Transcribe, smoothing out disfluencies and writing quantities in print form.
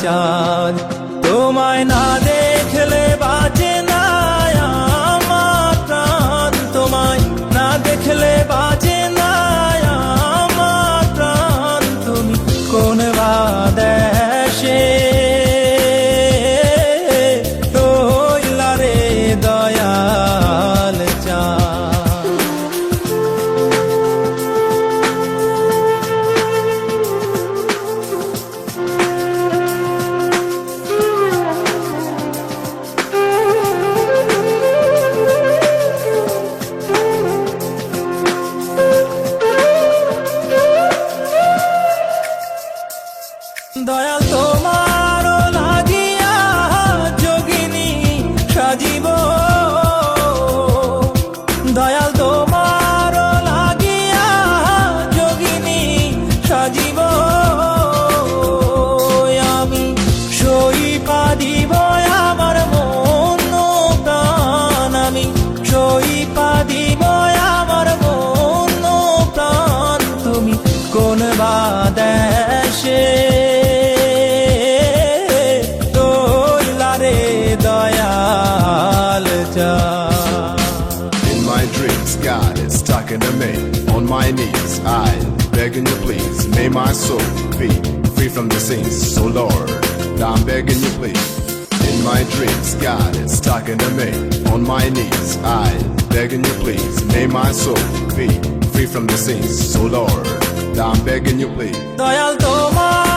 চাঁদ তোমায় না দেখলে বাঁচে না আমার প্রাণ তোমায় না দেখলে বাঁচে না আমার প্রাণ তুমি কোন বা দেশে রইলা রে দয়াল চাঁদ দয়াল তোমার লাগিয়া যোগিনী সাজিব দয়াল তোমার লাগিয়া যোগিনী সাজিব আমি সই পাদিব আমার মন প্রাণ আমি সই পাদিব আমার মন প্রাণ তুমি কোন বা দেশে In my dreams, God is talking to me. On my knees, I begging you please. May my soul be free from the sins. So Lord, I'm begging you please. In my dreams, God is talking to me. On my knees, I begging you please. May my soul be free from the sins. So Lord, I'm begging you please. Dayal তোমার